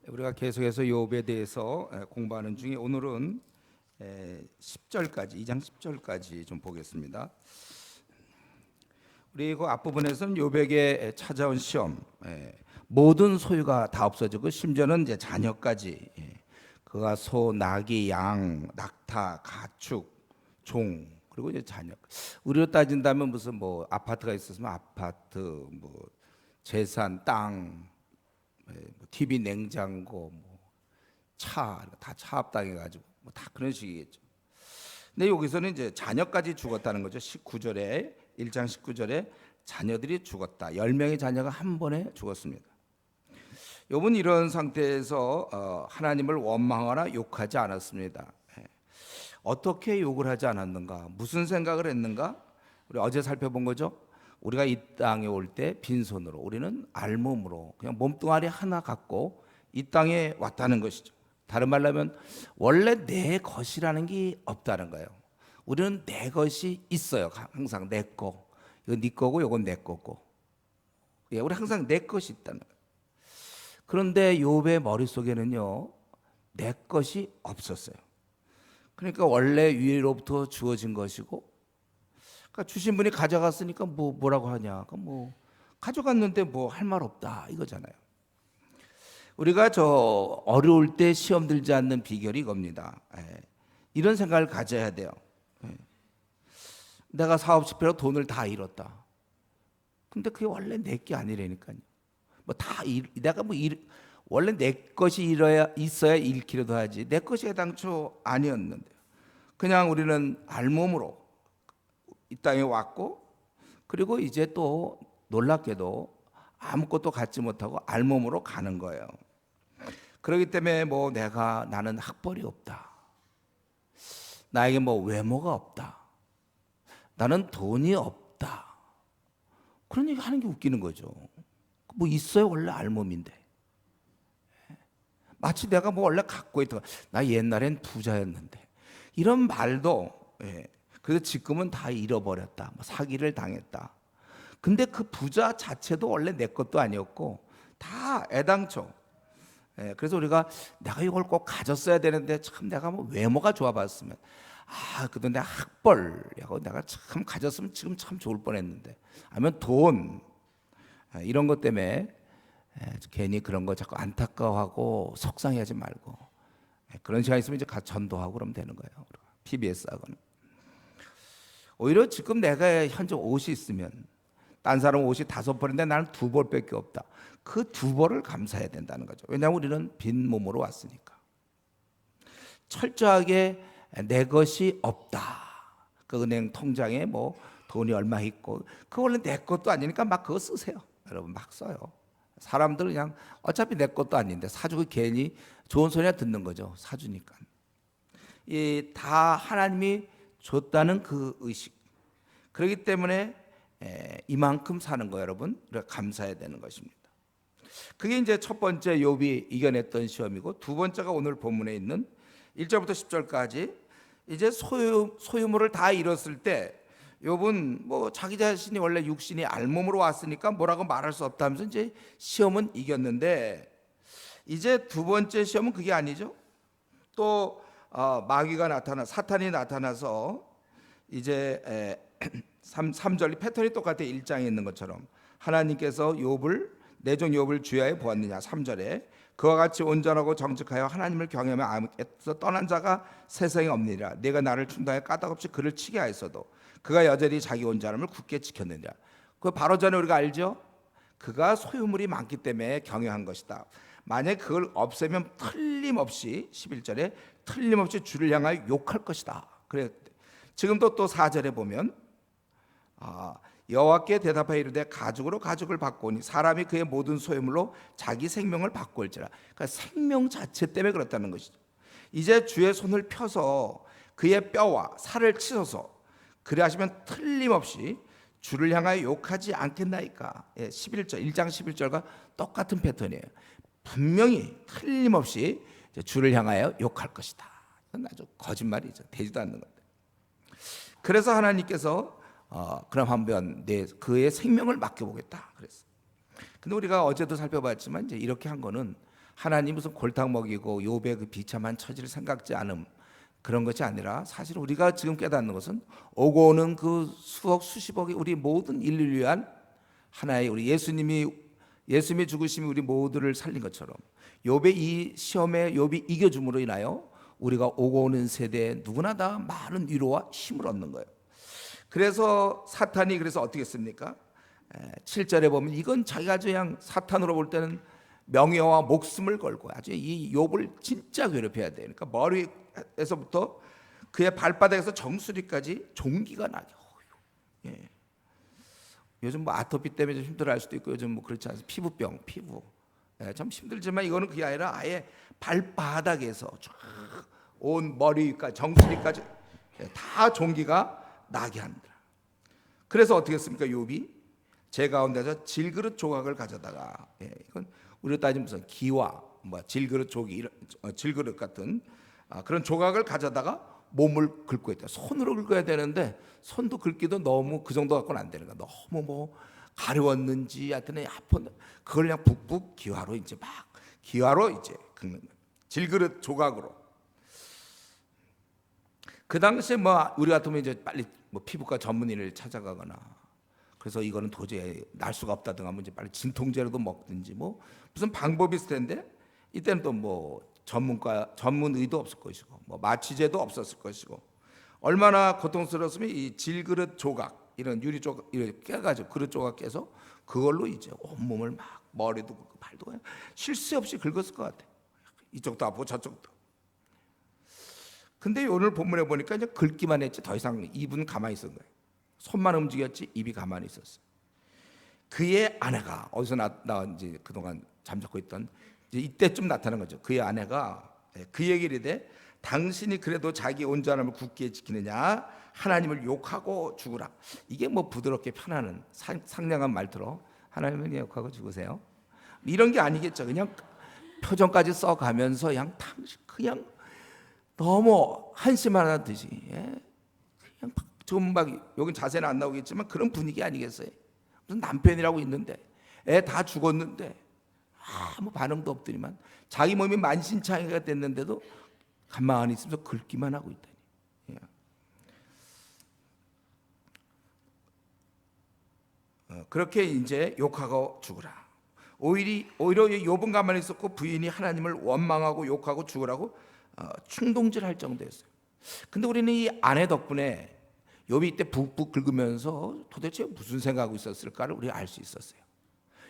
우리가 계속해서 욥에 대해서 공부하는 중에 오늘은 10절까지 2장 10절까지 좀 보겠습니다. 우리 그 앞부분에서는 욥에게 찾아온 시험, 모든 소유가 다 없어지고 심지어는 이제 자녀까지, 그가 소, 나귀, 양, 낙타, 가축, 종, 그리고 이제 자녀. 우리로 따진다면 무슨 뭐 아파트가 있었으면 아파트, 뭐 재산, 땅, TV, 냉장고, 뭐 차, 다 차압당해가지고 뭐 다 그런 식이겠죠. 근데 여기서는 이제 자녀까지 죽었다는 거죠. 19절에 1장 19절에 자녀들이 죽었다. 10명의 자녀가 한 번에 죽었습니다. 욥은 이런 상태에서 하나님을 원망하거나 욕하지 않았습니다. 어떻게 욕을 하지 않았는가? 무슨 생각을 했는가? 우리 어제 살펴본 거죠. 우리가 이 땅에 올 때 빈손으로, 우리는 알몸으로 그냥 몸뚱아리 하나 갖고 이 땅에 왔다는 것이죠. 다른 말로 하면 원래 내 것이라는 게 없다는 거예요. 우리는 내 것이 있어요. 항상 내 거. 이건 네 거고 이건 내 거고. 우리 항상 내 것이 있다는 거예요. 그런데 욥의 머릿속에는요, 내 것이 없었어요. 그러니까 원래 위로부터 주어진 것이고, 그러니까 주신 분이 가져갔으니까 뭐라고 하냐? 뭐 가져갔는데 뭐 할 말 없다 이거잖아요. 우리가 저 어려울 때 시험 들지 않는 비결이 이겁니다. 이런 생각을 가져야 돼요. 내가 사업 실패로 돈을 다 잃었다. 근데 그게 원래 내 게 아니라니까요. 뭐 다 내가 원래 내 것이 있어야 잃기라도 하지. 내 것이 당초 아니었는데 그냥 우리는 알몸으로 이 땅에 왔고, 그리고 이제 또 놀랍게도 아무것도 갖지 못하고 알몸으로 가는 거예요. 그렇기 때문에 뭐 나는 학벌이 없다, 나에게 뭐 외모가 없다, 나는 돈이 없다, 그런 얘기 하는 게 웃기는 거죠. 뭐 있어요, 원래 알몸인데. 마치 내가 뭐 원래 갖고 있던, 나 옛날엔 부자였는데, 이런 말도, 그래서 지금은 다 잃어버렸다, 뭐 사기를 당했다. 근데 그 부자 자체도 원래 내 것도 아니었고 다 애당초. 그래서 우리가 내가 이걸 꼭 가졌어야 되는데, 참 내가 뭐 외모가 좋아봤으면, 그래도 내가 학벌하고 내가 참 가졌으면 지금 참 좋을 뻔했는데, 아니면 돈, 이런 것 때문에 괜히 그런 거 자꾸 안타까워하고 속상해하지 말고, 그런 시간 있으면 이제 전도하고 그러면 되는 거예요. PBS 하고는. 오히려 지금 내가 현재 옷이 있으면, 딴 사람 옷이 5벌인데 나는 2벌밖에 없다. 그 2벌을 감사해야 된다는 거죠. 왜냐하면 우리는 빈 몸으로 왔으니까. 철저하게 내 것이 없다. 그 은행 통장에 뭐 돈이 얼마 있고, 그거 원래 내 것도 아니니까 막 그거 쓰세요. 여러분 막 써요. 사람들 그냥 어차피 내 것도 아닌데 사주고 괜히 좋은 소리나 듣는 거죠. 사주니까. 이 다 하나님이 줬다는 그 의식. 그렇기 때문에 이만큼 사는 거, 여러분, 우리가 감사해야 되는 것입니다. 그게 이제 첫 번째 욥이 이겨냈던 시험이고, 두 번째가 오늘 본문에 있는 1절부터 10절까지 이제 소유물을 다 잃었을 때 욥은 뭐 자기 자신이 원래 육신이 알몸으로 왔으니까 뭐라고 말할 수 없다면서 이제 시험은 이겼는데, 이제 두 번째 시험은 그게 아니죠. 또 마귀가 사탄이 나타나서 이제 3절이 패턴이 똑같아. 1장에 있는 것처럼 하나님께서 내 종 욥을 주야에 보았느냐. 3절에 그와 같이 온전하고 정직하여 하나님을 경외하며 암에서 떠난 자가 세상에 없느니라. 내가 나를 충당해 까닭없이 그를 치게 하였어도 그가 여전히 자기 온전함을 굳게 지켰느니라. 그 바로 전에 우리가 알죠. 그가 소유물이 많기 때문에 경외한 것이다. 만약 그걸 없애면 틀림없이 11절에 틀림없이 주를 향하여 욕할 것이다. 그래. 지금도 또 4절에 보면 여호와께 대답하여 이르되 가죽으로 가죽을 바꾸니 사람이 그의 모든 소유물로 자기 생명을 바꿀지라. 그러니까 생명 자체 때문에 그렇다는 것이죠. 이제 주의 손을 펴서 그의 뼈와 살을 치소서. 그래 하시면 틀림없이 주를 향하여 욕하지 않겠나이까. 11절 1장 11절과 똑같은 패턴이에요. 분명히 틀림없이 주를 향하여 욕할 것이다. 이건 아주 거짓말이죠. 되지도 않는 건데. 그래서 하나님께서 그럼 한번 그의 생명을 맡겨보겠다 그랬어. 근데 우리가 어제도 살펴봤지만 이제 이렇게 한 거는 하나님 무슨 골탕 먹이고 욥의 그 비참한 처지를 생각지 않음, 그런 것이 아니라 사실 우리가 지금 깨닫는 것은 오고 오는 그 수억 수십억의 우리 모든 인류를 위한 하나의 우리 예수님이 죽으심이 우리 모두를 살린 것처럼 욥의 이 시험에 욥이 이겨줌으로 인하여 우리가 오고 오는 세대에 누구나 다 많은 위로와 힘을 얻는 거예요. 그래서 사탄이 그래서 어떻게 했습니까? 7절에 보면 이건 자기가 그냥 사탄으로 볼 때는 명예와 목숨을 걸고 아주 이 욥을 진짜 괴롭혀야 돼. 그러니까 머리에서부터 그의 발바닥에서 정수리까지 종기가 나게. 예. 요즘 뭐 아토피 때문에 좀 힘들어할 수도 있고 요즘 뭐 그렇지 않아요. 피부병, 피부. 참 힘들지만 이거는 그게 아니라 아예 발바닥에서 쭉 온 머리까지 정수리까지 다 종기가 나게 한다. 그래서 어떻게 했습니까? 욥이 제 가운데서 질그릇 조각을 가져다가 이건 우리가 따지면 무슨 기와 뭐 질그릇 조기 질그릇 같은 그런 조각을 가져다가 몸을 긁고 있다. 손으로 긁어야 되는데 손도 긁기도 너무 그 정도 갖고는 안 되는 거야. 너무 뭐 가려웠는지 하여튼 아픈 그걸 그냥 북북 기와로 이제 막 기와로 이제 긁는 거야. 질그릇 조각으로. 그 당시에 뭐 우리 같으면 이제 빨리 뭐 피부과 전문의를 찾아가거나 그래서 이거는 도저히 날 수가 없다든가 하면 이제 빨리 진통제라도 먹든지 뭐 무슨 방법이 있을 텐데 이때는 또 뭐 전문의도 없을 것이고 뭐 마취제도 없었을 것이고 얼마나 고통스러웠으면 이 질그릇 조각 이런 유리 조각 이렇게 깨가지고 그릇 조각 깨서 그걸로 이제 온몸을 막 머리도 긁고 발도 쉴 새 없이 긁었을 것 같아. 이쪽도 아프고 저쪽도. 근데 오늘 본문에 보니까 이제 긁기만 했지 더 이상 입은 가만히 있었는 거예요. 손만 움직였지 입이 가만히 있었어요. 그의 아내가 어디서 나왔는지 그동안 잠자코 있던 이제 이때쯤 나타난 거죠. 그의 아내가 그 얘기를 해 당신이 그래도 자기 온전함을 굳게 지키느냐 하나님을 욕하고 죽으라. 이게 뭐 부드럽게 편안한 상냥한 말투로 하나님을 욕하고 죽으세요. 이런 게 아니겠죠. 그냥 표정까지 써가면서 그냥 너무 한심한 듯이 그냥 좀 막 여긴 자세는 안 나오겠지만 그런 분위기 아니겠어요? 무슨 남편이라고 있는데 애 다 죽었는데 아무 반응도 없더니만 자기 몸이 만신창이가 됐는데도 가만히 있으면서 긁기만 하고 있다니. 그렇게 이제 욕하고 죽으라. 오히려 욥은 가만히 있었고 부인이 하나님을 원망하고 욕하고 죽으라고 충동질할 정도였어요. 근데 우리는 이 아내 덕분에 욥이 이때 북북 긁으면서 도대체 무슨 생각하고 있었을까를 우리가 알 수 있었어요.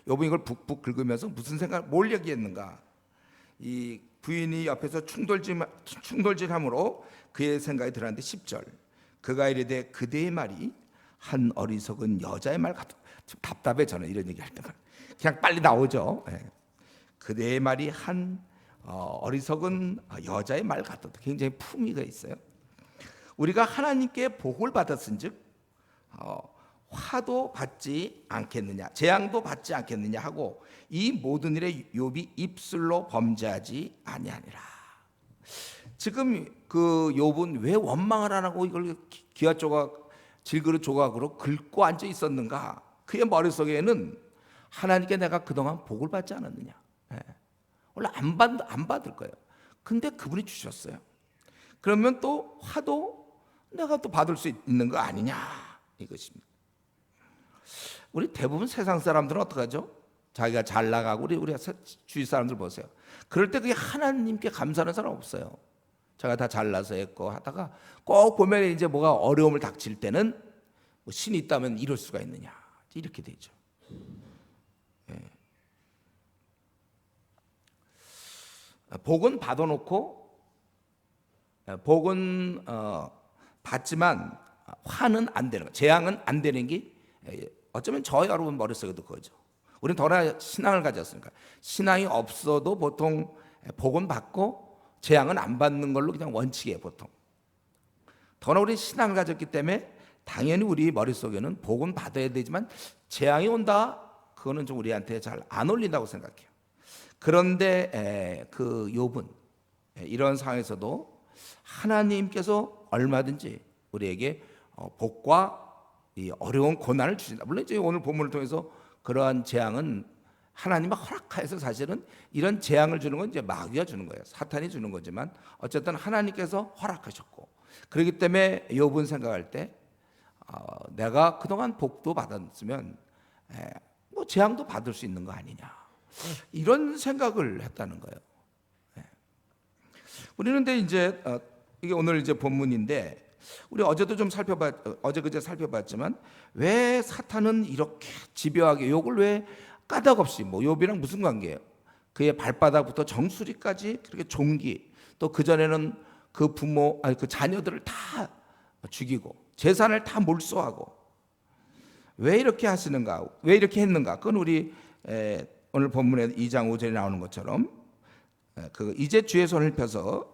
욥이 이걸 북북 긁으면서 무슨 생각, 뭘 얘기했는가? 이 부인이 옆에서 충돌질함으로 그의 생각이 들었는데 10절 그가 이르되 그대의 말이 한 어리석은 여자의 말 같아. 좀 답답해 저는 이런 얘기할 때만 그냥 빨리 나오죠. 그대의 말이 한 어리석은 여자의 말 같다. 굉장히 품위가 있어요. 우리가 하나님께 복을 받았은즉 화도 받지 않겠느냐, 재앙도 받지 않겠느냐 하고 이 모든 일에 욥이 입술로 범죄하지 아니하니라. 지금 그 욥은 왜 원망을 안 하고 이걸 기와 조각, 질그릇 조각으로 긁고 앉아 있었는가? 그의 머릿속에는 하나님께 내가 그동안 복을 받지 않았느냐? 원래 안 받을 거예요. 근데 그분이 주셨어요. 그러면 또 화도 내가 또 받을 수 있는 거 아니냐 이것입니다. 우리 대부분 세상 사람들은 어떡하죠? 자기가 잘 나가고 우리 주위 사람들 보세요. 그럴 때 그게 하나님께 감사하는 사람 없어요. 제가 다 잘나서 했고 하다가 꼭 보면 이제 뭐가 어려움을 닥칠 때는 뭐 신이 있다면 이럴 수가 있느냐 이렇게 되죠. 복은 받아놓고 복은 받지만 화는 안 되는 거, 재앙은 안 되는 게 어쩌면 저 여러분 머릿속에도 그거죠. 우리는 더나 신앙을 가졌으니까 신앙이 없어도 보통 복은 받고 재앙은 안 받는 걸로 그냥 원칙이에요 보통. 더나 우리 신앙을 가졌기 때문에 당연히 우리 머릿속에는 복은 받아야 되지만 재앙이 온다 그거는 좀 우리한테 잘 안 어울린다고 생각해요. 그런데 그 욥은 이런 상황에서도 하나님께서 얼마든지 우리에게 복과 이 어려운 고난을 주신다. 물론 이제 오늘 본문을 통해서 그러한 재앙은 하나님이 허락하여서 사실은 이런 재앙을 주는 건 이제 마귀가 주는 거예요. 사탄이 주는 거지만 어쨌든 하나님께서 허락하셨고, 그렇기 때문에 욥은 생각할 때 내가 그동안 복도 받았으면 뭐 재앙도 받을 수 있는 거 아니냐, 이런 생각을 했다는 거예요. 우리는 근데 이제 이게 오늘 이제 본문인데, 우리 어제도 좀 어제 그제 살펴봤지만 왜 사탄은 이렇게 집요하게 욕을 왜 까닭없이, 뭐 욥이랑 무슨 관계예요? 그의 발바닥부터 정수리까지 그렇게 종기, 또 그 전에는 그 부모 그 자녀들을 다 죽이고 재산을 다 몰수하고, 왜 이렇게 하시는가? 왜 이렇게 했는가? 그건 우리 오늘 본문에 2장 5절에 나오는 것처럼 이제 주의 손을 펴서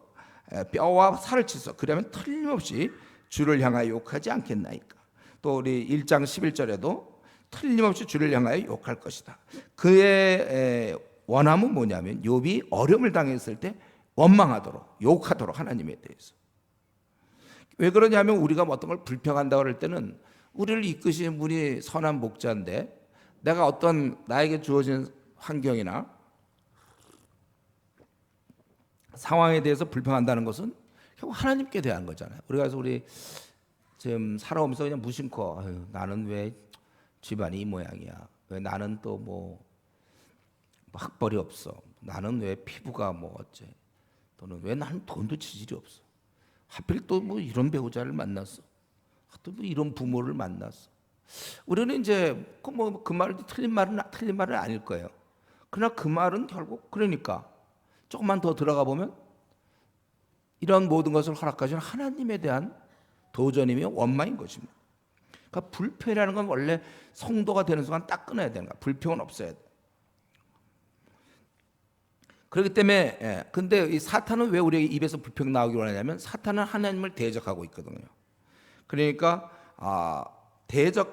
뼈와 살을 치소, 그러면 틀림없이 주를 향하여 욕하지 않겠나이까. 또 우리 1장 11절에도 틀림없이 주를 향하여 욕할 것이다. 그의 원함은 뭐냐면 욥이 어려움을 당했을 때 원망하도록, 욕하도록 하나님에 대해서. 왜 그러냐면 우리가 어떤 걸 불평한다고 할 때는 우리를 이끄신 분이 선한 목자인데, 내가 어떤 나에게 주어진 환경이나 상황에 대해서 불평한다는 것은 결국 하나님께 대한 거잖아요. 그래서 우리 지금 살아오면서 그냥 무심코 나는 왜 집안이 이 모양이야, 왜 나는 또 뭐 학벌이 없어, 나는 왜 피부가 뭐 어째, 또는 왜 나는 돈도 지질이 없어, 하필 또 뭐 이런 배우자를 만났어, 또 뭐 이런 부모를 만났어. 우리는 이제 그 말도 틀린 말은 아닐 거예요. 그러나 그 말은 결국, 그러니까 조금만 더 들어가 보면 이런 모든 것을 허락하시는 하나님에 대한 도전이며 원망인 것입니다. 그러니까 불평이라는 건 원래 성도가 되는 순간 딱 끊어야 되는 거야. 불평은 없어야 돼. 그렇기 때문에 근데 이 사탄은 왜 우리의 입에서 불평 나오기 원하냐면, 사탄은 하나님을 대적하고 있거든요. 그러니까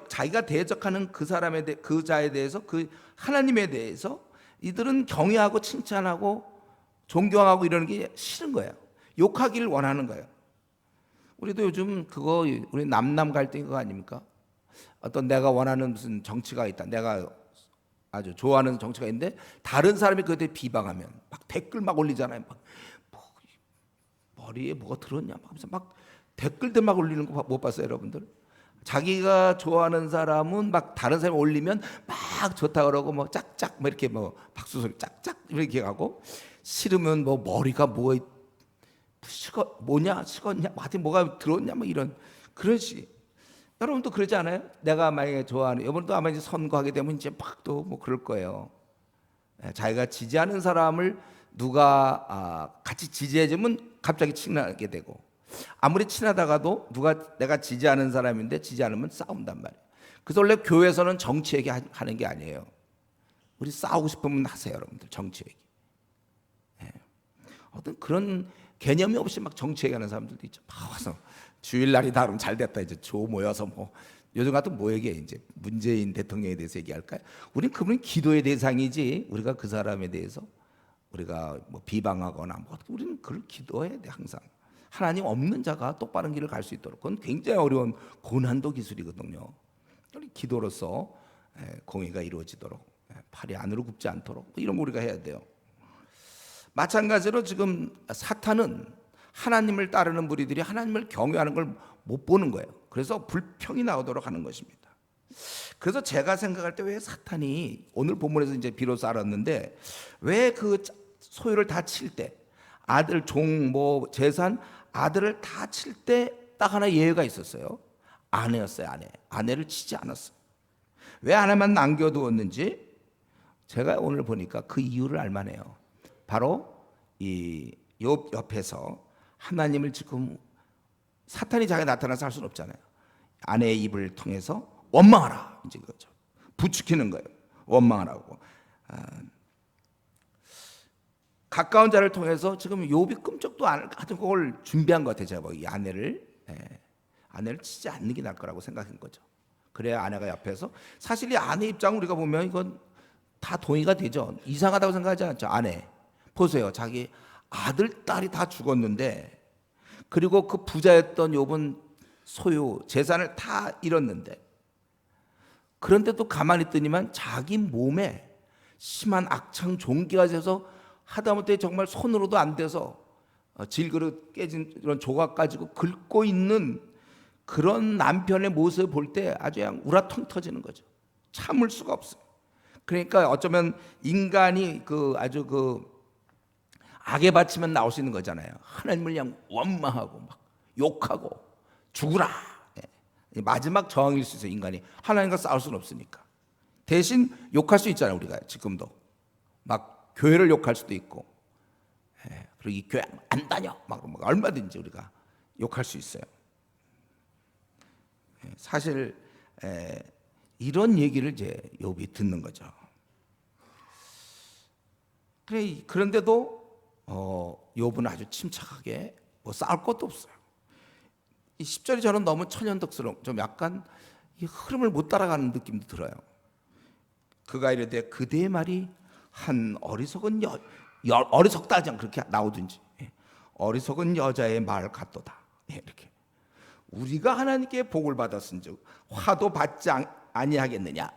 자기가 대적하는 그 사람에 대해, 그 자에 대해서, 그 하나님에 대해서 이들은 경외하고 칭찬하고 존경하고 이러는 게 싫은 거예요. 욕하기를 원하는 거예요. 우리도 요즘 그거, 우리 남남 갈등이 그거 아닙니까? 어떤 내가 원하는 무슨 정치가 있다, 내가 아주 좋아하는 정치가 있는데 다른 사람이 그에 대해 비방하면 막 댓글 막 올리잖아요. 막 머리에 뭐가 들었냐 막 하면서 막 댓글들 막 올리는 거 못 봤어요, 여러분들? 자기가 좋아하는 사람은 막 다른 사람이 올리면 막 좋다 그러고 뭐 짝짝 뭐 이렇게 뭐 박수 소리 짝짝 이렇게 하고, 싫으면 뭐 머리가 식었냐 하여튼 뭐가 들었냐 뭐 이런 그런 식. 여러분도 그러지 않아요? 내가 만약에 좋아하는, 여러분도 아마 이제 선거하게 되면 이제 막 또 뭐 그럴 거예요. 자기가 지지하는 사람을 누가 같이 지지해주면 갑자기 친하게 되고, 아무리 친하다가도 내가 지지하는 사람인데 지지 않으면 싸운단 말이에요. 그래서 원래 교회에서는 정치 얘기 하는 게 아니에요. 우리 싸우고 싶으면 하세요, 여러분들. 정치 얘기. 어떤 그런 개념이 없이 막 정치 얘기하는 사람들도 있죠. 막 와서 주일날이다 그러면 잘 됐다, 이제 조 모여서 뭐 요즘 같은 뭐 얘기해, 이제 문재인 대통령에 대해서 얘기할까요? 우리는 그분은 기도의 대상이지, 우리가 그 사람에 대해서 우리가 뭐 비방하거나 뭐, 우리는 그걸 기도해야 돼. 항상 하나님 없는 자가 똑바른 길을 갈 수 있도록. 그건 굉장히 어려운 고난도 기술이거든요. 기도로서 공의가 이루어지도록, 팔이 안으로 굽지 않도록, 뭐 이런 거 우리가 해야 돼요. 마찬가지로 지금 사탄은 하나님을 따르는 무리들이 하나님을 경외하는 걸 못 보는 거예요. 그래서 불평이 나오도록 하는 것입니다. 그래서 제가 생각할 때 왜 사탄이, 오늘 본문에서 이제 비로소 알았는데, 왜 그 소유를 다 칠 때, 아들, 종, 뭐 재산, 아들을 다 칠 때 딱 하나 예외가 있었어요. 아내였어요. 아내를 치지 않았어요. 왜 아내만 남겨두었는지 제가 오늘 보니까 그 이유를 알만해요. 바로 이 욥 옆에서 하나님을 지금, 사탄이 자기가 나타나서 할 수는 없잖아요. 아내의 입을 통해서 원망하라, 이제 그거죠. 부추기는 거예요. 원망하라고. 가까운 자를 통해서 지금 욥이 끔찍도 않을 것 같은 걸 준비한 것 같아요. 제가 이 아내를 치지 않는 게 나을 거라고 생각한 거죠. 그래야 아내가 옆에서, 사실 이 아내 입장을 우리가 보면 이건 다 동의가 되죠. 이상하다고 생각하지 않죠. 아내 보세요. 자기 아들, 딸이 다 죽었는데, 그리고 그 부자였던 욥은 소유, 재산을 다 잃었는데, 그런데도 가만히 있더니만 자기 몸에 심한 악창 종기가 돼서 하다못해 정말 손으로도 안 돼서 질그릇 깨진 이런 조각 가지고 긁고 있는 그런 남편의 모습을 볼 때 아주 그냥 우라통 터지는 거죠. 참을 수가 없어요. 그러니까 어쩌면 인간이 아주 악에 바치면 나올 수 있는 거잖아요. 하나님을 그냥 원망하고 막 욕하고 죽으라. 예. 마지막 저항일 수 있어요. 인간이 하나님과 싸울 수는 없으니까. 대신 욕할 수 있잖아요. 우리가 지금도 막 교회를 욕할 수도 있고, 예. 그리고 이 교회 안 다녀 막 얼마든지 우리가 욕할 수 있어요. 예. 사실 이런 얘기를 이제 욥이 듣는 거죠. 그런데도 욥은 아주 침착하게 뭐 싸울 것도 없어요. 이 10절이 저는 너무 천연덕스러워, 좀 약간 이 흐름을 못 따라가는 느낌도 들어요. 그가 이르되 그대의 말이 한 어리석은 어리석다 하지 않고 그렇게 나오든지, 어리석은 여자의 말 같도다. 이렇게 우리가 하나님께 복을 받았은즉 화도 받지 아니하겠느냐.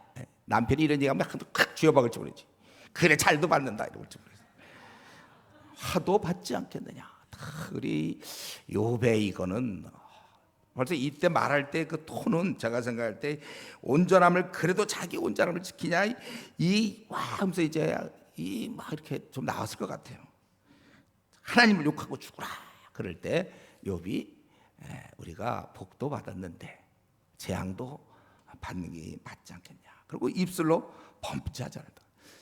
남편이 이런 얘기하면 확 쥐어박을지 모르지. 그래 잘도 받는다 이럴지 모르겠어. 화도 받지 않겠느냐. 우리 욥의 이거는 벌써 이때 말할 때 그 톤은 제가 생각할 때 온전함을, 그래도 자기 온전함을 지키냐 와 하면서 이제 막 이렇게 좀 나왔을 것 같아요. 하나님을 욕하고 죽으라. 그럴 때 욥이 우리가 복도 받았는데 재앙도 받는 게 맞지 않겠냐. 그리고 입술로 범죄하잖아요.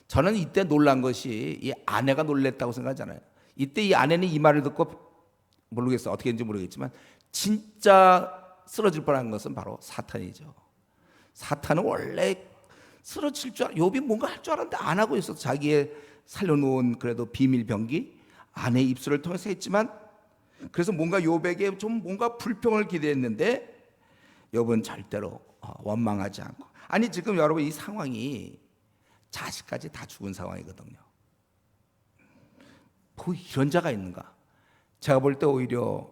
저는 이때 놀란 것이 이 아내가 놀랬다고 생각하잖아요. 이때 이 아내는 이 말을 듣고 모르겠어요. 어떻게 했는지 모르겠지만 진짜 쓰러질 뻔한 것은 바로 사탄이죠. 사탄은 원래 쓰러질 줄 욥이 뭔가 할 줄 알았는데 안 하고 있어서 자기의 살려놓은 그래도 비밀 병기 아내의 입술을 통해서 했지만, 그래서 뭔가 욥에게 좀 뭔가 불평을 기대했는데 욥은 절대로 원망하지 않고, 아니 지금 여러분 이 상황이 자식까지 다 죽은 상황이거든요. 뭐 이런 자가 있는가? 제가 볼 때 오히려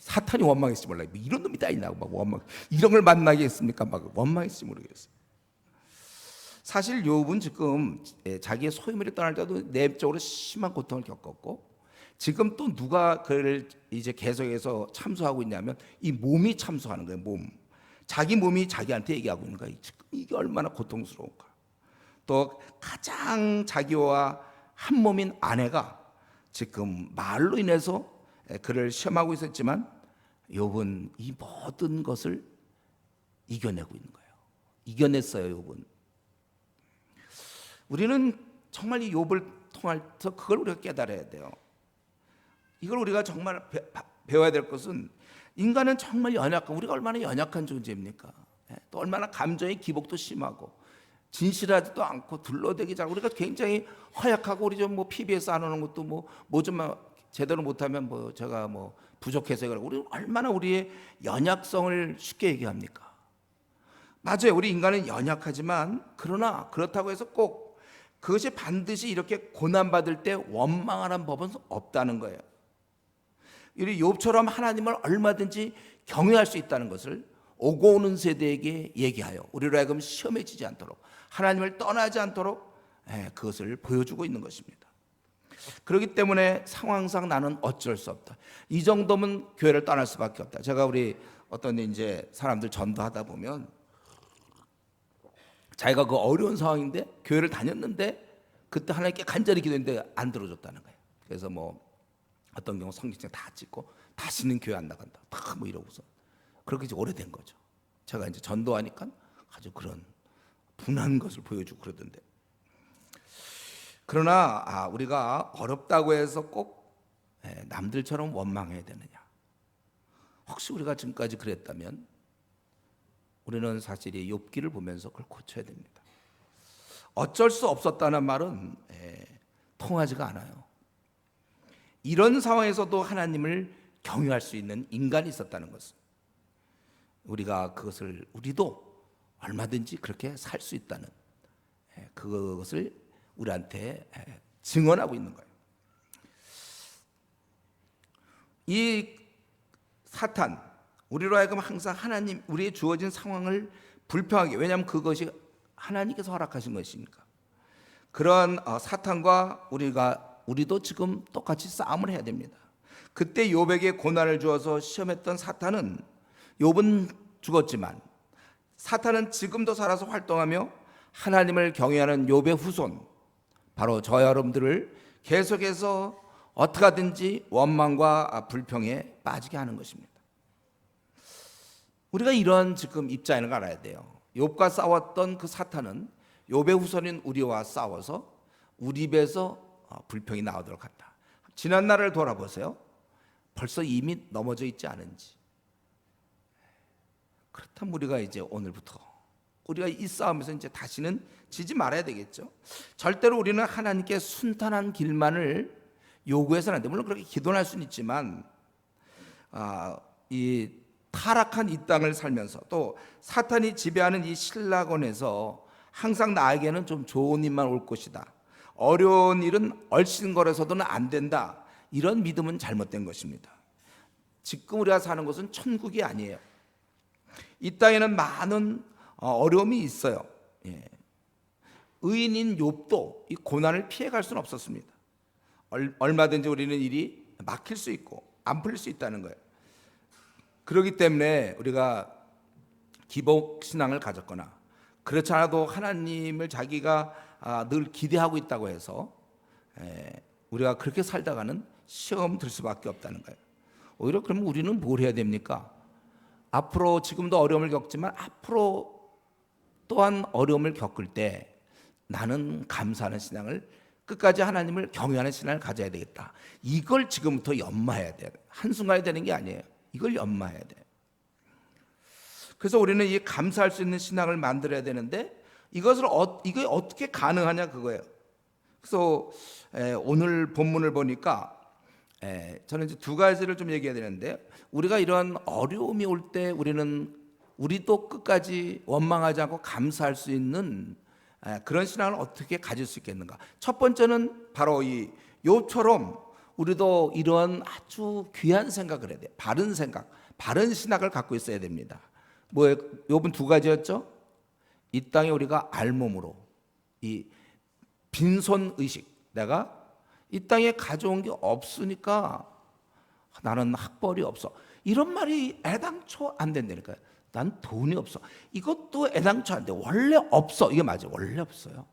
사탄이 원망했을지 몰라요. 뭐 이런 놈이 다 있나 막 원망, 이런 걸 만나겠습니까? 막 원망했을지 모르겠어요. 사실 욥은 지금 자기의 소유물이 떠날 때도 내적으로 심한 고통을 겪었고, 지금 또 누가 그를 이제 계속해서 참소하고 있냐면 이 몸이 참소하는 거예요. 몸, 자기 몸이 자기한테 얘기하고 있는 거예요. 지금 이게 얼마나 고통스러운가. 또 가장 자기와 한 몸인 아내가 지금 말로 인해서 그를 시험하고 있었지만 욥은 이 모든 것을 이겨내고 있는 거예요. 이겨냈어요. 욥은. 우리는 정말 이 욥을 통해서 그걸 우리가 깨달아야 돼요. 이걸 우리가 정말 배워야 될 것은, 인간은 정말 연약한, 우리가 얼마나 연약한 존재입니까? 또 얼마나 감정의 기복도 심하고 진실하지도 않고 둘러대기 잘, 우리가 굉장히 허약하고, 우리 좀 뭐 PBS 안 오는 것도 뭐 좀 제대로 못하면 뭐 제가 뭐 부족해서 그러고, 우리 얼마나 우리의 연약성을 쉽게 얘기합니까? 맞아요. 우리 인간은 연약하지만, 그러나 그렇다고 해서 꼭 그것이 반드시 이렇게 고난받을 때 원망하는 법은 없다는 거예요. 우리 욥처럼 하나님을 얼마든지 경외할 수 있다는 것을 오고 오는 세대에게 얘기하여 우리로 하여금 시험해지지 않도록, 하나님을 떠나지 않도록 그것을 보여주고 있는 것입니다. 그렇기 때문에 상황상 나는 어쩔 수 없다. 이 정도면 교회를 떠날 수밖에 없다. 제가 우리 어떤 이제 사람들 전도하다 보면 자기가 그 어려운 상황인데 교회를 다녔는데 그때 하나님께 간절히 기도했는데 안 들어줬다는 거예요. 그래서 뭐 어떤 경우 성경책 다 찍고 다시는 교회 안 나간다. 다 뭐 이러고서 그렇게 이제 오래된 거죠. 제가 이제 전도하니까 아주 그런 분한 것을 보여주고 그러던데. 그러나 우리가 어렵다고 해서 꼭 남들처럼 원망해야 되느냐? 혹시 우리가 지금까지 그랬다면 우리는 사실 이 욥기를 보면서 그걸 고쳐야 됩니다. 어쩔 수 없었다는 말은 통하지가 않아요. 이런 상황에서도 하나님을 경유할 수 있는 인간이 있었다는 것은, 우리가 그것을, 우리도 얼마든지 그렇게 살 수 있다는 그것을 우리한테 증언하고 있는 거예요. 이 사탄, 우리로 하여금 항상 하나님, 우리의 주어진 상황을 불평하게, 왜냐하면 그것이 하나님께서 허락하신 것이니까 그런 사탄과 우리도 지금 똑같이 싸움을 해야 됩니다. 그때 욥에게 고난을 주어서 시험했던 사탄은, 욥은 죽었지만 사탄은 지금도 살아서 활동하며 하나님을 경외하는 욥의 후손, 바로 저 여러분들을 계속해서 어떻게 하든지 원망과 불평에 빠지게 하는 것입니다. 우리가 이런 지금 입장을 알아야 돼요. 욥과 싸웠던 그 사탄은 욥의 후손인 우리와 싸워서 우리 입에서 불평이 나오도록 한다. 지난 날을 돌아보세요. 벌써 이미 넘어져 있지 않은지. 그렇다면 우리가 이제 오늘부터 우리가 이 싸움에서 이제 다시는 지지 말아야 되겠죠. 절대로 우리는 하나님께 순탄한 길만을 요구해서는 안 돼. 물론 그렇게 기도할 수는 있지만 이 타락한 이 땅을 살면서 또 사탄이 지배하는 이 신라곤에서 항상 나에게는 좀 좋은 일만 올 것이다, 어려운 일은 얼씬거려서는 안 된다, 이런 믿음은 잘못된 것입니다. 지금 우리가 사는 것은 천국이 아니에요. 이 땅에는 많은 어려움이 있어요. 의인인 욥도 이 고난을 피해갈 수는 없었습니다. 얼마든지 우리는 일이 막힐 수 있고 안 풀릴 수 있다는 거예요. 그렇기 때문에 우리가 기복신앙을 가졌거나 그렇지 않아도 하나님을 자기가 늘 기대하고 있다고 해서 우리가 그렇게 살다가는 시험 들 수밖에 없다는 거예요. 오히려 그러면 우리는 뭘 해야 됩니까? 앞으로 지금도 어려움을 겪지만 앞으로 또한 어려움을 겪을 때 나는 감사하는 신앙을, 끝까지 하나님을 경외하는 신앙을 가져야 되겠다. 이걸 지금부터 연마해야 돼요. 한순간에 되는 게 아니에요. 이걸 연마해야 돼요. 그래서 우리는 이 감사할 수 있는 신앙을 만들어야 되는데 이게 어떻게 가능하냐 그거예요. 그래서 오늘 본문을 보니까 저는 이제 두 가지를 좀 얘기해야 되는데, 우리가 이런 어려움이 올 때 우리도 끝까지 원망하지 않고 감사할 수 있는 그런 신앙을 어떻게 가질 수 있겠는가. 첫 번째는 바로 이 욥처럼 우리도 이런 아주 귀한 생각을 해야 돼요. 바른 생각, 바른 신학을 갖고 있어야 됩니다. 뭐예요? 욥은 두 가지였죠. 이 땅에 우리가 알몸으로, 이 빈손 의식, 내가 이 땅에 가져온 게 없으니까 나는 학벌이 없어, 이런 말이 애당초 안 된다니까요. 난 돈이 없어, 이것도 애당초 안 돼. 원래 없어, 이게 맞아요. 원래 없어요.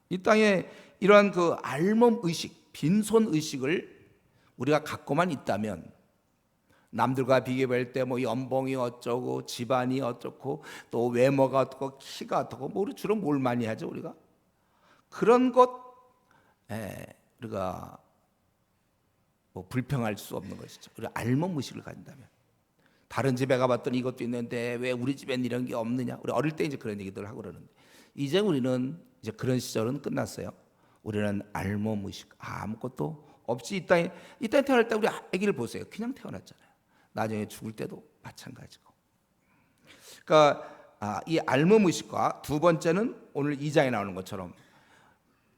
이 땅에 이러한 그 알몸 의식, 빈손 의식을 우리가 갖고만 있다면 남들과 비교할 때 뭐 연봉이 어쩌고 집안이 어떻고 또 외모가 어떻고 키가 어떻고 우리 주로 뭘 많이 하죠 우리가? 그런 것 우리가 뭐 불평할 수 없는 것이죠. 우리 알몸 의식을 가진다면, 다른 집에 가봤더니 이것도 있는데 왜 우리 집엔 이런 게 없느냐. 우리 어릴 때 이제 그런 얘기들 하고 그러는데 이제 우리는 이제 그런 시절은 끝났어요. 우리는 알몸 의식, 아무것도 없이 이 땅에 태어날 때 우리 아기를 보세요. 그냥 태어났잖아요. 나중에 죽을 때도 마찬가지고. 그러니까 이 알몸 의식과 두 번째는 오늘 2장에 나오는 것처럼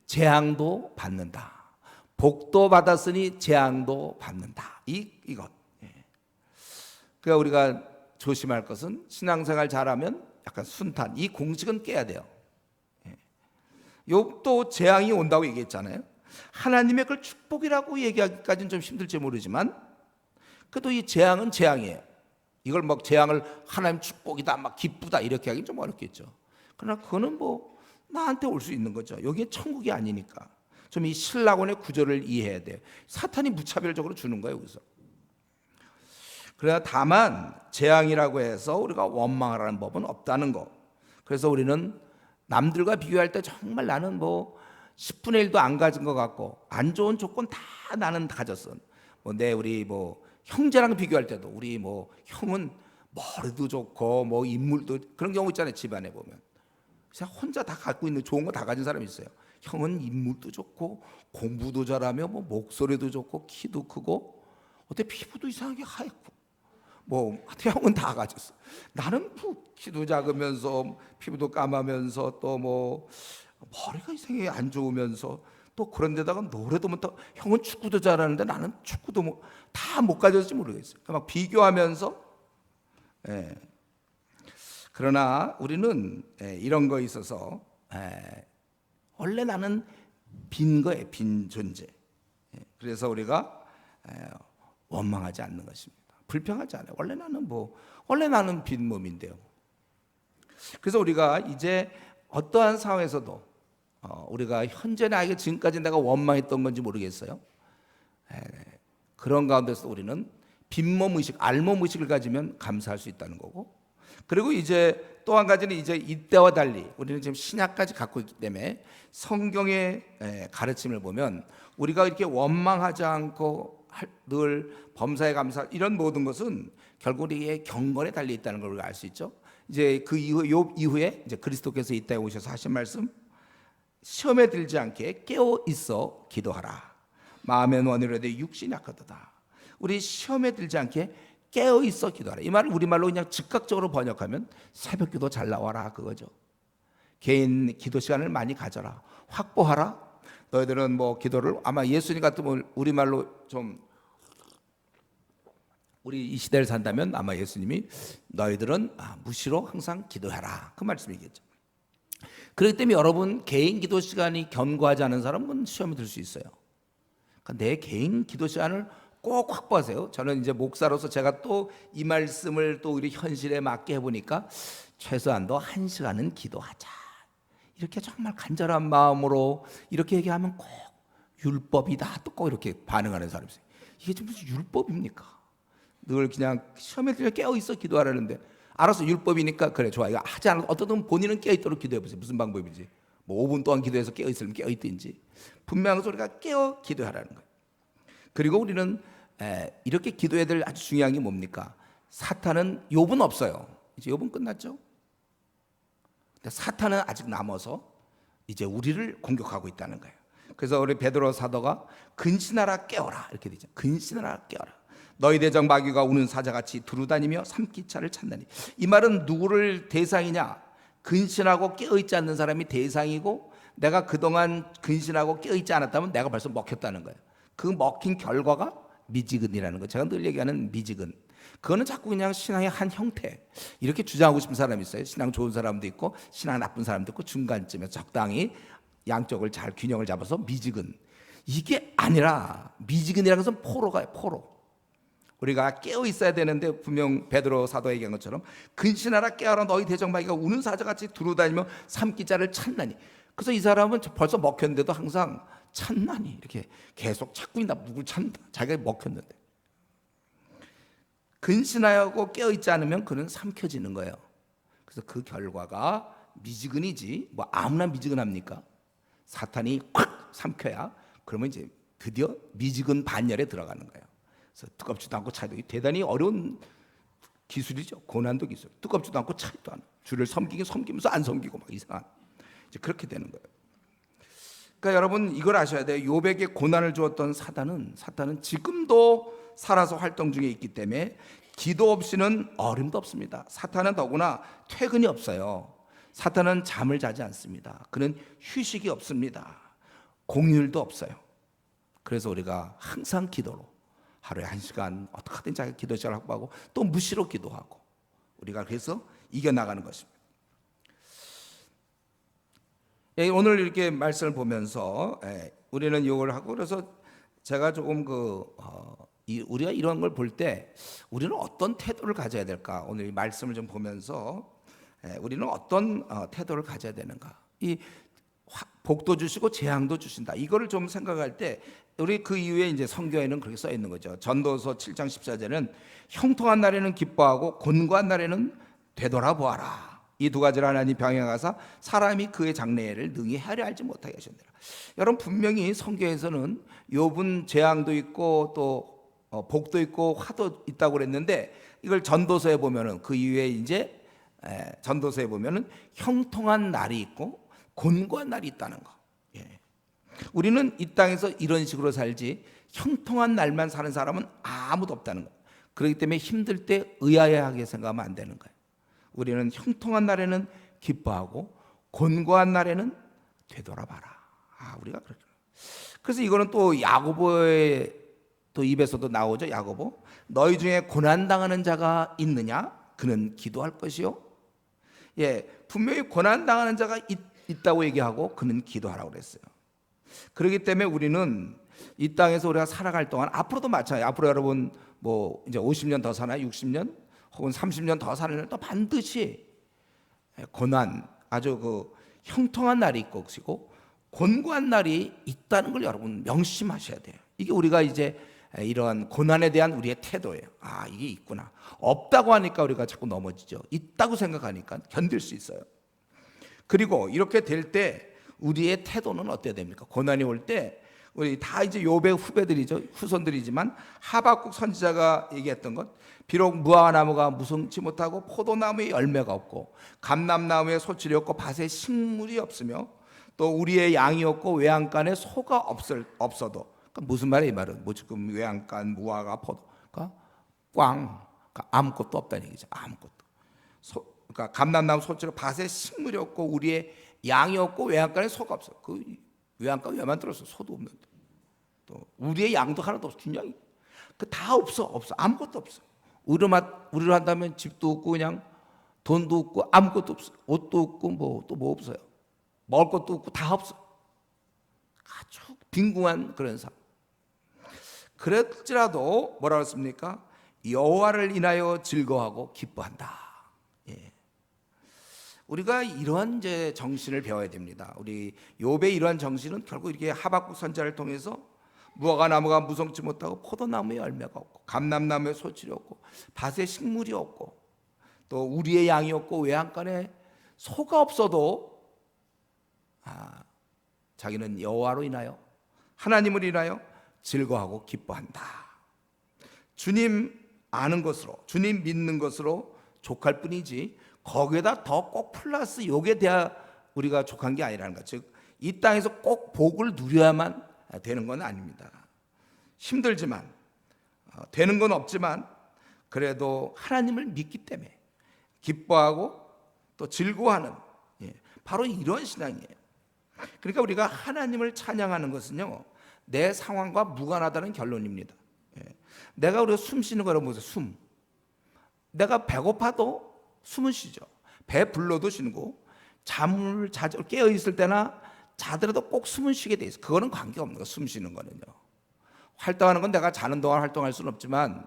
재앙도 받는다. 복도 받았으니 재앙도 받는다. 이것. 그러니까 우리가 조심할 것은 신앙생활 잘하면 약간 순탄, 이 공식은 깨야 돼요. 욥도 재앙이 온다고 얘기했잖아요. 하나님의 그걸 축복이라고 얘기하기까지는 좀 힘들지 모르지만 그래도 이 재앙은 재앙이에요. 이걸 막 재앙을 하나님 축복이다, 막 기쁘다 이렇게 하기는 좀 어렵겠죠. 그러나 그거는 뭐 나한테 올 수 있는 거죠. 여기에 천국이 아니니까. 좀 이 신라곤의 구조를 이해해야 돼요. 사탄이 무차별적으로 주는 거예요, 여기서. 그러나 다만 재앙이라고 해서 우리가 원망하라는 법은 없다는 거. 그래서 우리는 남들과 비교할 때 정말 나는 뭐 10분의 1도 안 가진 것 같고 안 좋은 조건 다 나는 가졌어. 우리 형제랑 비교할 때도 우리 형은 머리도 좋고 인물도, 그런 경우 있잖아요. 집안에 보면 그냥 혼자 다 갖고 있는 좋은 거 다 가진 사람이 있어요. 형은 인물도 좋고 공부도 잘하며 목소리도 좋고 키도 크고 어때 피부도 이상하게 하얗고 형은 다 가졌어. 나는 키도 작으면서 피부도 까마면서 또 머리가 이상하게 안 좋으면서 또 그런데다가 노래도 못하고, 형은 축구도 잘하는데 나는 축구도 다 못 가졌을지 모르겠어요. 막 비교하면서. 그러나 우리는 이런 거에 있어서 원래 나는 빈 거예요. 빈 존재. 그래서 우리가 원망하지 않는 것입니다. 불평하지 않아요. 원래 나는 빈 몸인데요. 그래서 우리가 이제 어떠한 상황에서도 우리가 현재 나에게 지금까지 내가 원망했던 건지 모르겠어요. 그런 가운데서 우리는 빈몸 의식, 알몸 의식을 가지면 감사할 수 있다는 거고, 그리고 이제 또 한 가지는 이제 이때와 달리 우리는 지금 신약까지 갖고 있기 때문에 성경의 가르침을 보면 우리가 이렇게 원망하지 않고 늘 범사에 감사, 이런 모든 것은 결국 우리의 경건에 달려 있다는 걸 우리가 알 수 있죠. 이제 그 이후에 이제 그리스도께서 이 땅에 오셔서 하신 말씀, 시험에 들지 않게 깨어 있어 기도하라. 마음엔 원이라도 육신이 약하도다. 우리 시험에 들지 않게 깨어 있어 기도하라. 이 말을 우리말로 그냥 즉각적으로 번역하면 새벽기도 잘 나와라 그거죠. 개인 기도 시간을 많이 가져라, 확보하라. 너희들은 뭐 기도를, 아마 예수님 같으면 우리말로 좀, 우리 이 시대를 산다면 아마 예수님이 너희들은 무시로 항상 기도해라 그 말씀이겠죠. 그렇기 때문에 여러분, 개인 기도 시간이 견고하지 않은 사람은 시험에 들 수 있어요. 그러니까 내 개인 기도 시간을 꼭 확보하세요. 저는 이제 목사로서 제가 또 이 말씀을 또 우리 현실에 맞게 해보니까 최소한도 1시간은 기도하자, 이렇게 정말 간절한 마음으로 이렇게 얘기하면 꼭 율법이다 또 꼭 이렇게 반응하는 사람이 있어요. 이게 좀 무슨 율법입니까? 늘 그냥 시험에 들려 깨어 있어 기도하라는데, 알아서 율법이니까 그래 좋아, 이거 하지 않아도 어떻든 본인은 깨어 있도록 기도해 보세요. 무슨 방법이지? 뭐 5분 동안 기도해서 깨어 있으면 깨어 있든지, 분명한 소리가 깨어 기도하라는 거예요. 그리고 우리는 이렇게 기도해야 될 아주 중요한 게 뭡니까? 사탄은, 욥은 없어요. 이제 욥은 끝났죠. 근데 사탄은 아직 남아서 이제 우리를 공격하고 있다는 거예요. 그래서 우리 베드로 사도가 근신하라 깨어라 이렇게 되죠. 근신하라 깨어라. 너희 대적 마귀가 우는 사자같이 두루다니며 삼키차를 찾나니. 이 말은 누구를 대상이냐? 근신하고 깨어있지 않는 사람이 대상이고, 내가 그동안 근신하고 깨어있지 않았다면 내가 벌써 먹혔다는 거예요. 그 먹힌 결과가 미지근이라는 거. 제가 늘 얘기하는 미지근. 그거는 자꾸 그냥 신앙의 한 형태, 이렇게 주장하고 싶은 사람이 있어요. 신앙 좋은 사람도 있고 신앙 나쁜 사람도 있고 중간쯤에 적당히 양쪽을 잘 균형을 잡아서 미지근. 이게 아니라 미지근이라는 것은 포로가요. 포로. 우리가 깨어 있어야 되는데 분명 베드로 사도 얘기한 것처럼 근신하라 깨어라 너희 대적 마귀가 우는 사자같이 두루다니며 삼키자를 찾나니. 그래서 이 사람은 벌써 먹혔는데도 항상 찾나니 이렇게 계속 찾고 있다. 누굴 찾는다. 자기가 먹혔는데. 근신하고 깨어있지 않으면 그는 삼켜지는 거예요. 그래서 그 결과가 미지근이지 뭐 아무나 미지근합니까? 사탄이 콱 삼켜야 그러면 이제 드디어 미지근 반열에 들어가는 거예요. 그래서 뜨겁지도 않고 차도, 대단히 어려운 기술이죠. 고난도 기술. 뜨겁지도 않고 차지도 않아. 주를 섬기면서 안 섬기고 막 이상한, 이제 그렇게 되는 거예요. 그러니까 여러분 이걸 아셔야 돼요. 욥에게 고난을 주었던 사탄은 지금도 살아서 활동 중에 있기 때문에 기도 없이는 어림도 없습니다. 사탄은 더구나 퇴근이 없어요. 사탄은 잠을 자지 않습니다. 그는 휴식이 없습니다. 공휴일도 없어요. 그래서 우리가 항상 기도로 하루에 1시간 어떻게든 자기 기도 시간을 확보하고 또 무시로 기도하고 우리가 그래서 이겨나가는 것입니다. 오늘 이렇게 말씀을 보면서 우리는 이걸 하고, 그래서 제가 조금 우리가 이런 걸 볼 때 우리는 어떤 태도를 가져야 될까? 오늘 이 말씀을 좀 보면서 우리는 어떤 태도를 가져야 되는가? 이 복도 주시고 재앙도 주신다. 이거를 좀 생각할 때 우리 그 이후에 이제 성경에는 그렇게 써 있는 거죠. 전도서 7장 14절은 형통한 날에는 기뻐하고 곤고한 날에는 되돌아보아라. 이 두 가지를 하나님 병행하사 사람이 그의 장래를 능히 헤아려 알지 못하게 하셨느라. 여러분 분명히 성경에서는 욥은 재앙도 있고 또 복도 있고 화도 있다고 그랬는데, 이걸 전도서에 보면은 그 이후에 이제 전도서에 보면은 형통한 날이 있고 곤고한 날이 있다는 거. 우리는 이 땅에서 이런 식으로 살지 형통한 날만 사는 사람은 아무도 없다는 거. 그렇기 때문에 힘들 때 의아해하게 생각하면 안 되는 거예요. 우리는 형통한 날에는 기뻐하고 곤고한 날에는 되돌아봐라. 우리가 그렇죠. 그래서 이거는 또 야고보의 또 입에서도 나오죠. 야고보, 너희 중에 고난 당하는 자가 있느냐? 그는 기도할 것이요. 분명히 고난 당하는 자가 있다고 얘기하고 그는 기도하라고 그랬어요. 그렇기 때문에 우리는 이 땅에서 우리가 살아갈 동안 앞으로도 마찬가지예요. 앞으로 여러분 뭐 이제 50년 더 사나요? 60년 혹은 30년 더 사는 또 반드시 고난, 아주 그 형통한 날이 있고 곤고한 날이 있다는 걸 여러분 명심하셔야 돼요. 이게 우리가 이제 이러한 고난에 대한 우리의 태도예요. 아, 이게 있구나. 없다고 하니까 우리가 자꾸 넘어지죠. 있다고 생각하니까 견딜 수 있어요. 그리고 이렇게 될 때 우리의 태도는 어때야 됩니까? 고난이 올 때 우리 다 이제 욥의 후배들이죠. 후손들이지만 하박국 선지자가 얘기했던 것, 비록 무화과나무가 무성치 못하고 포도나무에 열매가 없고 감람나무에 소출이 없고 밭에 식물이 없으며 또 우리의 양이 없고 외양간에 소가 없어도, 그러니까 무슨 말이에요? 이 말은 뭐 지금 외양간, 무화과, 포도, 그러니까 그러니까 아무것도 없다는 얘기죠. 아무것도. 그러니까 감람나무 소출이 밭에 식물이 없고 우리의 양이 없고 외양간에 소가 없어. 그 외양간 왜 만들었어? 소도 없는데. 또 우리의 양도 하나도 없어. 균형이 그 다 없어. 아무것도 없어. 우리로 한다면 집도 없고 그냥 돈도 없고 아무것도 없어. 옷도 없고 뭐 또 뭐 없어요. 먹을 것도 없고 다 없어. 아주 빈궁한 그런 삶. 그랬지라도 뭐라고 했습니까? 여호와를 인하여 즐거워하고 기뻐한다. 예. 우리가 이러한 이제 정신을 배워야 됩니다. 우리 욥의 이러한 정신은 결국 이렇게 하박국 선지자를 통해서 무화과나무가 무성치 못하고 포도나무에 열매가 없고 감람나무에 소출이 없고 밭에 식물이 없고 또 우리의 양이 없고 외양간에 소가 없어도 자기는 여호와로 인하여 하나님을 인하여 즐거워하고 기뻐한다. 주님 아는 것으로, 주님 믿는 것으로 족할 뿐이지 거기에다 더 꼭 플러스 요게 돼야 우리가 족한 게 아니라는 것. 즉 이 땅에서 꼭 복을 누려야만 되는 건 아닙니다. 힘들지만 되는 건 없지만 그래도 하나님을 믿기 때문에 기뻐하고 또 즐거워하는, 바로 이런 신앙이에요. 그러니까 우리가 하나님을 찬양하는 것은요, 내 상황과 무관하다는 결론입니다. 내가 우리가 숨 쉬는 거라고 보세요. 숨. 내가 배고파도 숨은 쉬죠. 배 불러도 쉬고 잠을 자주 깨어 있을 때나 자더라도 꼭 숨은 쉬게 돼 있어. 그거는 관계없는 거. 숨 쉬는 거는요. 활동하는 건 내가 자는 동안 활동할 수는 없지만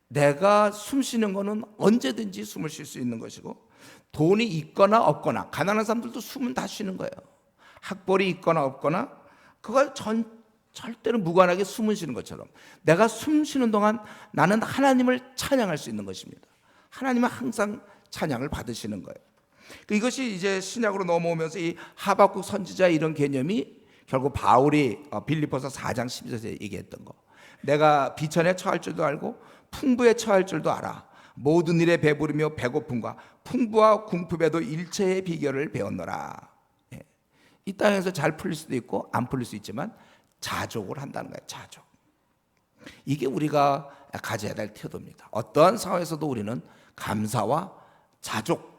내가 숨 쉬는 거는 언제든지 숨을 쉴 수 있는 것이고, 돈이 있거나 없거나, 가난한 사람들도 숨은 다 쉬는 거예요. 학벌이 있거나 없거나 그걸 절대로 무관하게 숨을 쉬는 것처럼 내가 숨 쉬는 동안 나는 하나님을 찬양할 수 있는 것입니다. 하나님은 항상 찬양을 받으시는 거예요. 이것이 이제 신약으로 넘어오면서 이 하박국 선지자의 이런 개념이 결국 바울이 빌립보서 4장 12절에 얘기했던 거, 내가 비천에 처할 줄도 알고 풍부에 처할 줄도 알아. 모든 일에 배부르며 배고픔과 풍부와 궁핍에도 일체의 비결을 배웠노라. 이 땅에서 잘 풀릴 수도 있고 안 풀릴 수 있지만 자족을 한다는 거예요. 자족. 이게 우리가 가져야 될 태도입니다. 어떠한 상황에서도 우리는 감사와 자족.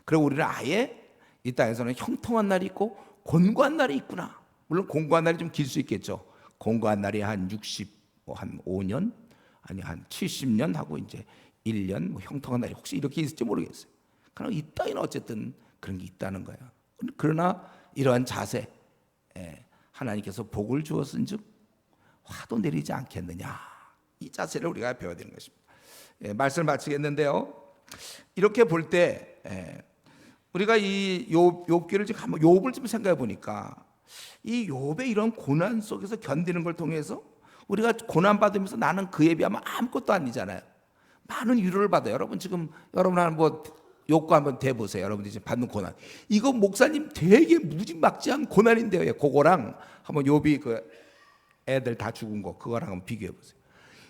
그리고 우리는 아예 이 땅에서는 형통한 날이 있고 곤고한 날이 있구나. 물론 곤고한 날이 좀 길 수 있겠죠. 곤고한 날이 한 60, 한 5년, 아니 한 70년 하고 이제 1년, 형통한 날이 혹시 이렇게 있을지 모르겠어요. 그러나 이 땅에는 어쨌든 그런 게 있다는 거예요. 그러나 이러한 자세, 하나님께서 복을 주었은즉 화도 내리지 않겠느냐, 이 자세를 우리가 배워야 되는 것입니다. 말씀을 마치겠는데요, 이렇게 볼 때 우리가 이 욥기를 지금 한번 욥을 좀 생각해 보니까 이 욥의 이런 고난 속에서 견디는 걸 통해서 우리가 고난 받으면서 나는 그에 비하면 아무것도 아니잖아요. 많은 위로를 받아요. 여러분 지금 여러분 한번 욕구 한번 대보세요. 여러분들이 지금 받는 고난, 이거 목사님 되게 무지막지한 고난인데요. 그거랑 한번 욥이 그 애들 다 죽은 거 그거랑 한번 비교해 보세요.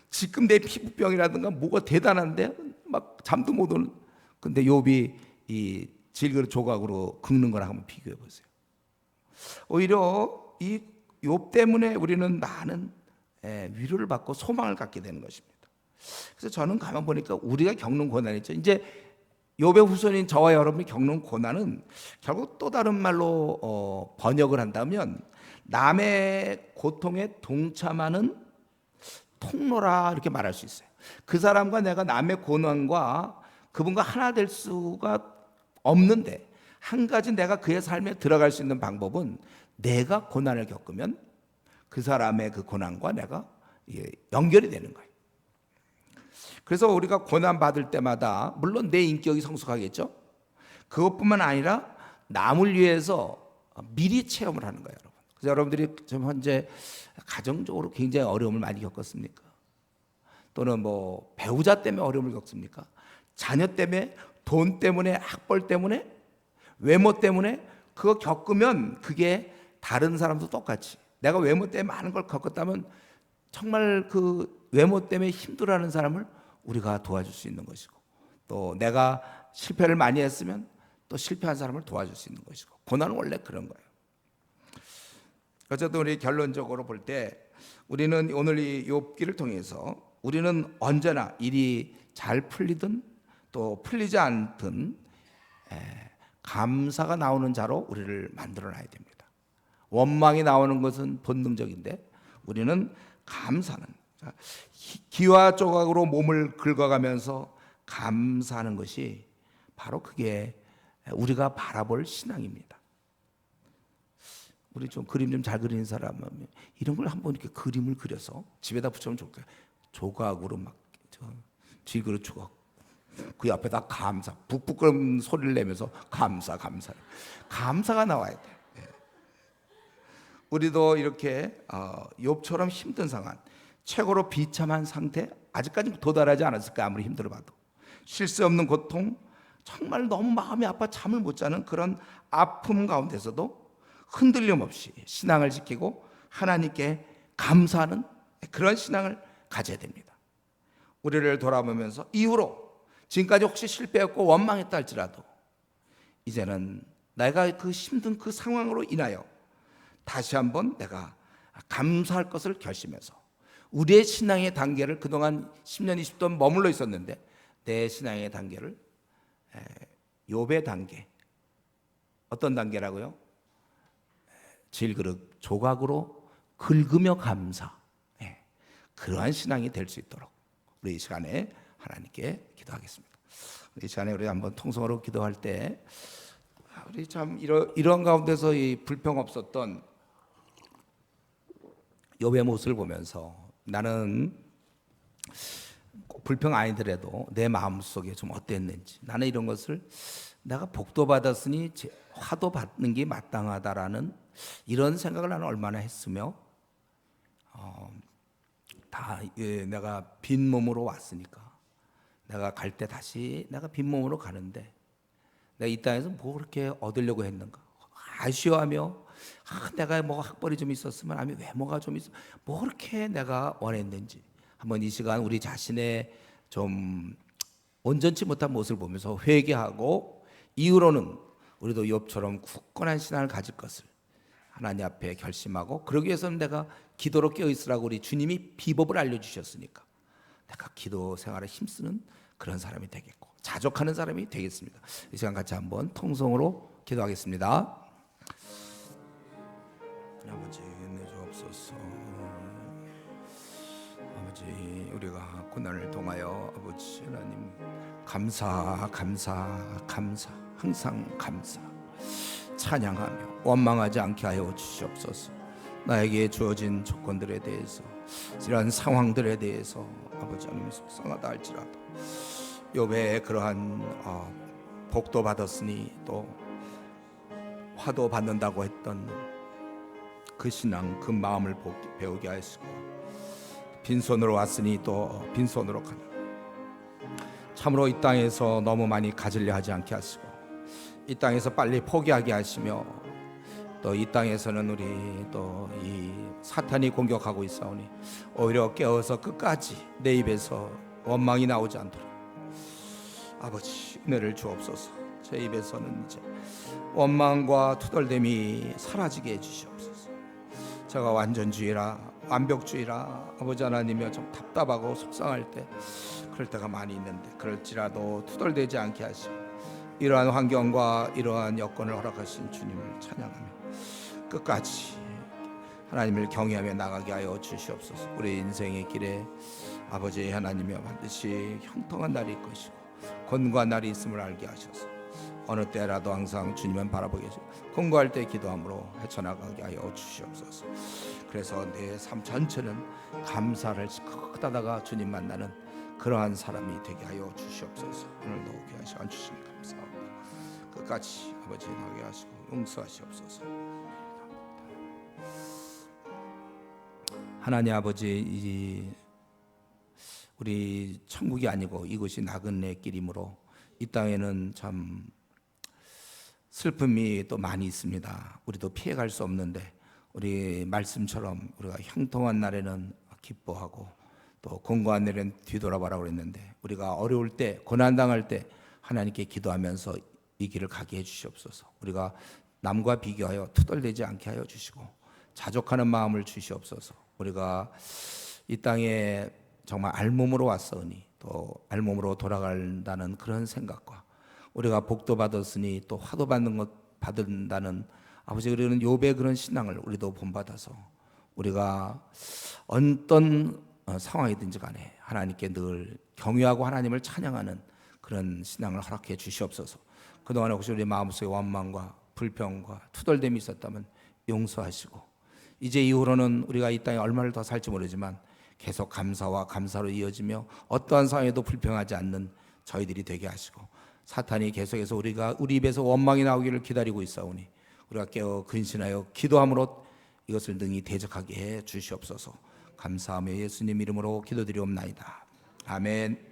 지금 내 피부병이라든가 뭐가 대단한데 막 잠도 못 오는, 근데 욥이 이 질그릇 조각으로 긁는 거랑 한번 비교해 보세요. 오히려 이 욥 때문에 우리는 많은 위로를 받고 소망을 갖게 되는 것입니다. 그래서 저는 가만 보니까 우리가 겪는 고난이죠. 이제 욥의 후손인 저와 여러분이 겪는 고난은 결국 또 다른 말로 번역을 한다면 남의 고통에 동참하는 통로라 이렇게 말할 수 있어요. 그 사람과 내가 남의 고난과 그분과 하나 될 수가 없는데 한 가지 내가 그의 삶에 들어갈 수 있는 방법은 내가 고난을 겪으면 그 사람의 그 고난과 내가 연결이 되는 거예요. 그래서 우리가 고난 받을 때마다 물론 내 인격이 성숙하겠죠. 그것뿐만 아니라 남을 위해서 미리 체험을 하는 거예요, 여러분. 그래서 여러분들이 지금 현재 가정적으로 굉장히 어려움을 많이 겪었습니까? 또는 뭐 배우자 때문에 어려움을 겪습니까? 자녀 때문에, 돈 때문에, 학벌 때문에, 외모 때문에 그거 겪으면 그게 다른 사람도 똑같이 내가 외모 때문에 많은 걸 겪었다면 정말 그 외모 때문에 힘들어하는 사람을 우리가 도와줄 수 있는 것이고, 또 내가 실패를 많이 했으면 또 실패한 사람을 도와줄 수 있는 것이고, 고난은 원래 그런 거예요. 어쨌든 우리 결론적으로 볼 때 우리는 오늘 이 욥기를 통해서 우리는 언제나 일이 잘 풀리든 또 풀리지 않든 감사가 나오는 자로 우리를 만들어놔야 됩니다. 원망이 나오는 것은 본능적인데 우리는 감사는, 기와 조각으로 몸을 긁어가면서 감사하는 것이 바로 그게 우리가 바라볼 신앙입니다. 우리 좀 그림 좀 잘 그리는 사람은 이런 걸 한번 이렇게 그림을 그려서 집에다 붙여면 좋겠어요. 조각으로 막 쥐그릇 조각, 그 옆에다 감사, 북북거리는 소리를 내면서 감사가 나와야 돼. 우리도 이렇게 욥처럼 힘든 상황, 최고로 비참한 상태, 아직까지 도달하지 않았을까. 아무리 힘들어봐도 쉴 수 없는 고통, 정말 너무 마음이 아파 잠을 못 자는 그런 아픔 가운데서도 흔들림 없이 신앙을 지키고 하나님께 감사하는 그런 신앙을 가져야 됩니다. 우리를 돌아보면서 이후로 지금까지 혹시 실패했고 원망했다 할지라도 이제는 내가 그 힘든 그 상황으로 인하여 다시 한번 내가 감사할 것을 결심해서 우리의 신앙의 단계를 그동안 10년, 20년 머물러 있었는데 내 신앙의 단계를 욥의 단계, 어떤 단계라고요? 질그릇 조각으로 긁으며 감사, 그러한 신앙이 될 수 있도록 우리 이 시간에 하나님께 기도하겠습니다. 이 시간에 우리 한번 통성으로 기도할 때 우리 참 이런 가운데서 이 불평 없었던 욥의 모습을 보면서 나는 꼭 불평 아니더라도 내 마음속에 좀 어땠는지, 나는 이런 것을 내가 복도 받았으니 화도 받는 게 마땅하다라는 이런 생각을 나는 얼마나 했으며, 내가 빈 몸으로 왔으니까 내가 갈 때 다시 내가 빈 몸으로 가는데 내가 이 땅에서 뭐 그렇게 얻으려고 했는가 아쉬워하며, 내가 뭐 학벌이 좀 있었으면, 아니면 외모가 좀 있어, 뭐 그렇게 내가 원했는지 한번 이 시간 우리 자신의 좀 온전치 못한 모습을 보면서 회개하고, 이후로는 우리도 욥처럼 굳건한 신앙을 가질 것을 하나님 앞에 결심하고, 그러기 위해서는 내가 기도로 깨어있으라고 우리 주님이 비법을 알려주셨으니까 내가 기도 생활에 힘쓰는 그런 사람이 되겠고 자족하는 사람이 되겠습니다. 이 시간 같이 한번 통성으로 기도하겠습니다. 아버지 은혜 주옵소서. 아버지 우리가 고난을 통하여 아버지 하나님 감사 항상 감사 찬양하며 원망하지 않게 하여 주시옵소서. 나에게 주어진 조건들에 대해서, 이러한 상황들에 대해서 아버지 하나님 속상하다 할지라도 욥의 그러한 복도 받았으니 또 화도 받는다고 했던 그 신앙, 그 마음을 배우게 하시고, 빈손으로 왔으니 또 빈손으로 가는, 참으로 이 땅에서 너무 많이 가지려 하지 않게 하시고, 이 땅에서 빨리 포기하게 하시며, 또 이 땅에서는 우리 또 이 사탄이 공격하고 있사오니 오히려 깨어서 끝까지 내 입에서 원망이 나오지 않도록 아버지 은혜를 주옵소서. 제 입에서는 이제 원망과 투덜됨이 사라지게 해주시옵소서. 제가 완전주의라 완벽주의라 아버지 하나님이여 좀 답답하고 속상할 때, 그럴 때가 많이 있는데 그럴지라도 투덜대지 않게 하시고, 이러한 환경과 이러한 여건을 허락하신 주님을 찬양하며 끝까지 하나님을 경외하며 나가게 하여 주시옵소서. 우리 인생의 길에 아버지 하나님이여 반드시 형통한 날이 있을 것이고 권고한 날이 있음을 알게 하셔서 어느 때라도 항상 주님은 바라보게 해주시고 공부할 때 기도함으로 헤쳐나가게 하여 주시옵소서. 그래서 내 삶 전체는 감사를 크다다가 주님 만나는 그러한 사람이 되게 하여 주시옵소서. 오늘도 귀하시 앉으시니 감사합니다. 끝까지 아버지 나게 하시고 용서하시옵소서. 하나님 아버지, 우리 천국이 아니고 이곳이 나그네 길이므로 이 땅에는 참 슬픔이 또 많이 있습니다. 우리도 피해갈 수 없는데 우리 말씀처럼 우리가 형통한 날에는 기뻐하고 또 공고한 날에는 뒤돌아봐라 그랬는데 우리가 어려울 때 고난당할 때 하나님께 기도하면서 이 길을 가게 해주시옵소서. 우리가 남과 비교하여 투덜대지 않게 하여 주시고 자족하는 마음을 주시옵소서. 우리가 이 땅에 정말 알몸으로 왔으니 또 알몸으로 돌아간다는 그런 생각과 우리가 복도 받았으니 또 화도 받는 것 받는다는 아버지 그러는 욥의 그런 신앙을 우리도 본받아서 우리가 어떤 상황이든지 간에 하나님께 늘 경외하고 하나님을 찬양하는 그런 신앙을 허락해 주시옵소서. 그동안에 혹시 우리 마음속에 원망과 불평과 투덜됨이 있었다면 용서하시고 이제 이후로는 우리가 이 땅에 얼마를 더 살지 모르지만 계속 감사와 감사로 이어지며 어떠한 상황에도 불평하지 않는 저희들이 되게 하시고 사탄이 계속해서 우리 입에서 원망이 나오기를 기다리고 있사오니 우리가 깨어 근신하여 기도함으로 이것을 능히 대적하게 해 주시옵소서. 감사하며 예수님 이름으로 기도드리옵나이다. 아멘.